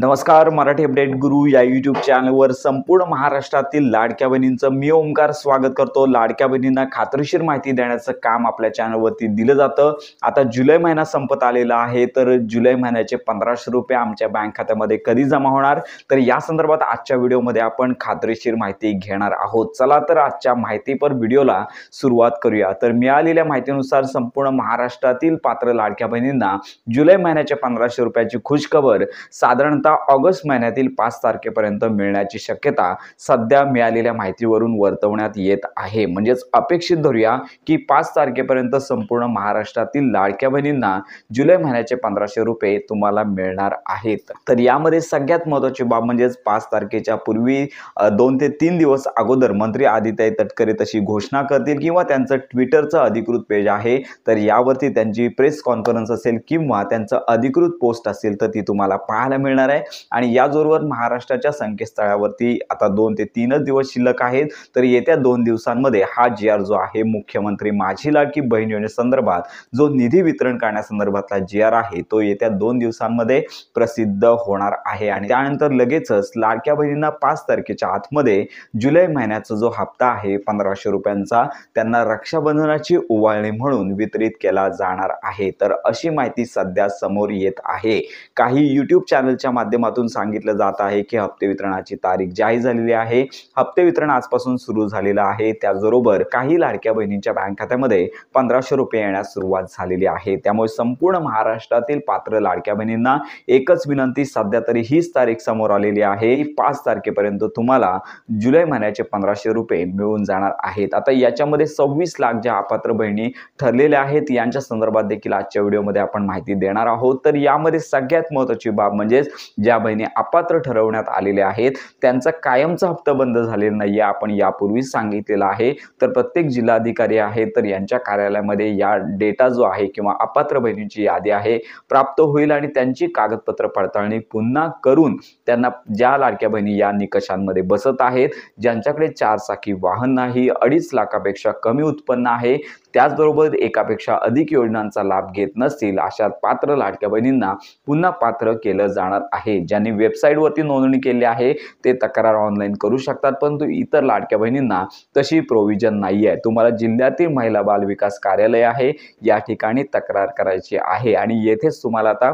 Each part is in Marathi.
नमस्कार. मराठी अपडेट गुरु या यूट्यूब चॅनलवर संपूर्ण महाराष्ट्रातील लाडक्या बहिणींचं मी ओमकार स्वागत करतो. लाडक्या बहिणींना खात्रीशीर माहिती देण्याचं काम आपल्या चॅनलवरती दिलं जातं. आता जुलै महिना संपत आलेला आहे, तर जुलै महिन्याचे 1500 रुपये आमच्या बँक खात्यामध्ये कधी जमा होणार, तर या संदर्भात आजच्या व्हिडिओमध्ये आपण खात्रीशीर माहिती घेणार आहोत. चला तर आजच्या माहितीपर व्हिडिओला सुरुवात करूया. तर मिळालेल्या माहितीनुसार संपूर्ण महाराष्ट्रातील पात्र लाडक्या बहिणींना जुलै महिन्याच्या 1500 रुपयाची खुशखबर साधारण ऑगस्ट महिन्यातील 5 तारखेपर्यंत मिळण्याची शक्यता सध्या मिळालेल्या माहितीवरून वर्तवण्यात येत आहे. म्हणजेच अपेक्षित धरूया की 5 तारखेपर्यंत संपूर्ण महाराष्ट्रातील लाडक्या बहिणींना जुलै महिन्याचे 1500 रुपये तुम्हाला मिळणार आहेत. तर यामध्ये सगळ्यात महत्त्वाची बाब म्हणजेच 5 तारखेच्या पूर्वी 2 ते 3 दिवस अगोदर मंत्री आदित्य तटकरे तशी घोषणा करतील किंवा त्यांचं ट्विटरचं अधिकृत पेज आहे, तर यावरती त्यांची प्रेस कॉन्फरन्स असेल किंवा त्यांचं अधिकृत पोस्ट असेल तर ती तुम्हाला पाहायला मिळणार आहे. आणि याचबरोबर महाराष्ट्राच्या संकेतस्थळावरती आता 2 ते 3 दिवस शिल्लक आहेत, तर येत्या 2 दिवसांमध्ये हा GR जो आहे मुख्यमंत्री माझी लाडकी बहीण योजनेसंदर्भात जो निधी वितरण करण्यासंदर्भातला GR आहे तो येत्या 2 दिवसांमध्ये प्रसिद्ध होणार आहे. आणि त्यानंतर लगेचच लाडक्या बहिणींना 5 तारखेच्या आतमध्ये जुलै महिन्याचा जो हप्ता आहे 1500 रुपयांचा त्यांना रक्षाबंधनाची ओवाळणी म्हणून वितरित केला जाणार आहे. तर अशी माहिती सध्या समोर येत आहे. काही YouTube चॅनलच्या माध्यमातून सांगितलं जात आहे की हप्ते वितरणाची तारीख जाहीर झालेली आहे. हप्ते वितरण आजपासून सुरू झालेलं आहे. त्याचबरोबर काही लाडक्या बहिणींच्या बँक खात्यामध्ये 1500 रुपये येण्यास सुरुवात झालेली आहे. त्यामुळे संपूर्ण महाराष्ट्रातील पात्र लाडक्या बहिणींना एकच विनंती, सध्या तरी हीच तारीख समोर आलेली आहे की 5 तारखेपर्यंत तुम्हाला जुलै महिन्याचे 1500 रुपये मिळून जाणार आहेत. आता याच्यामध्ये 26 लाख ज्या अपात्र बहिणी ठरलेल्या आहेत यांच्या संदर्भात देखील आजच्या व्हिडिओमध्ये आपण माहिती देणार आहोत. तर यामध्ये सगळ्यात महत्त्वाची बाब म्हणजे ज्या बहिणी अपात्र ठरवण्यात आलेल्या आहेत त्यांचा कायमचा हप्ता बंद झालेला नाही, आपण यापूर्वी सांगितलेलं आहे. तर प्रत्येक जिल्हाधिकारी आहे तर यांच्या कार्यालयामध्ये या डेटा जो आहे किंवा अपात्र बहिणींची यादी आहे प्राप्त होईल आणि त्यांची कागदपत्र पडताळणी पुन्हा करून त्यांना ज्या लाडक्या बहिणी या निकषांमध्ये बसत आहेत, ज्यांच्याकडे 4 चाकी वाहन नाही, 2.5 लाखापेक्षा कमी उत्पन्न आहे, त्याचबरोबर एकापेक्षा अधिक योजनांचा लाभ घेत नसतील अशा पात्र लाडक्या बहिणींना पुन्हा पात्र केलं जाणार आहे. ज्यांनी वेबसाईटवरती नोंदणी केली आहे ते तक्रार ऑनलाईन करू शकतात, परंतु इतर लाडक्या बहिणींना तशी प्रोव्हिजन नाही आहे. तुम्हाला जिल्ह्यातील महिला बाल विकास कार्यालय आहे या ठिकाणी तक्रार करायची आहे. आणि येथेच तुम्हाला आता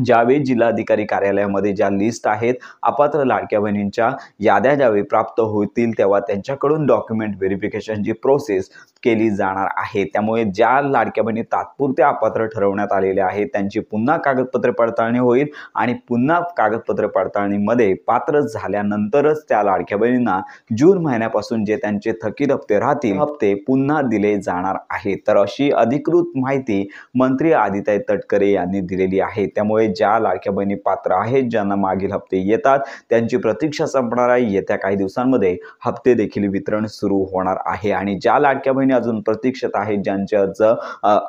ज्यावेळी जिल्हाधिकारी कार्यालयामध्ये ज्या लिस्ट आहेत अपात्र लाडक्या बहिणींच्या याद्या ज्यावेळी प्राप्त होतील तेव्हा त्यांच्याकडून डॉक्युमेंट व्हेरिफिकेशनची प्रोसेस केली जाणार आहे. त्यामुळे ज्या लाडक्या बहिणी तात्पुरत्या अपात्र ठरवण्यात आलेल्या आहेत त्यांची पुन्हा कागदपत्र पडताळणी होईल आणि पुन्हा कागदपत्र पडताळणीमध्ये पात्र झाल्यानंतरच त्या लाडक्या बहिणींना जून महिन्यापासून जे त्यांचे थकीत हप्ते राहतील हप्ते पुन्हा दिले जाणार आहेत. तर अशी अधिकृत माहिती मंत्री आदित्य तटकरे यांनी दिलेली आहे. त्यामुळे ज्या लाडक्या बहिणी पात्र आहेत ज्यांना मागील हप्ते येतात त्यांची प्रतीक्षा संपणार आहे. येत्या काही दिवसांमध्ये हप्ते देखील वितरण सुरू होणार आहे. आणि ज्या लाडक्या बहिणी अजून प्रतीक्षेत आहेत, ज्यांचे अर्ज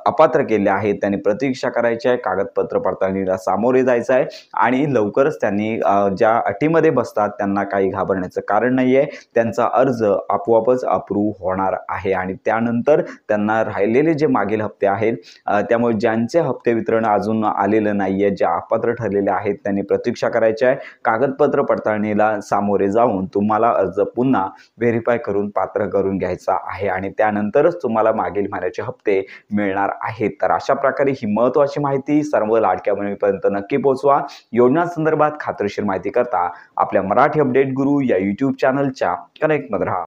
अपात्र केले आहेत, त्यांनी प्रतीक्षा करायची आहे, कागदपत्र पडताळणीला सामोरे जायचं आहे आणि लवकरच त्यांनी ज्या अटीमध्ये बसतात त्यांना काही घाबरण्याचं कारण नाही आहे. त्यांचा अर्ज आपोआपच अप्रूव्ह होणार आहे आणि त्यानंतर त्यांना राहिलेले जे मागील हप्ते आहेत त्यामुळे ज्यांचे हप्ते वितरण अजून आलेलं नाही आहे, ज्या अपात्र ठरलेले आहेत त्यांनी प्रतीक्षा करायची आहे. कागदपत्र पडताळणीला सामोरे जाऊन तुम्हाला अर्ज पुन्हा व्हेरीफाय करून पात्र करून घ्यायचा आहे आणि त्यानंतरच तुम्हाला मागील महिन्याचे हप्ते मिळणार आहेत. तर अशा प्रकारे ही महत्त्वाची माहिती सर्व लाडक्या बहिणींपर्यंत नक्की पोहोचवा. योजनांसंदर्भात खात्रीशीर माहिती करता आपल्या मराठी अपडेट गुरु या यूट्यूब चॅनलच्या कनेक्टमध्ये राहा.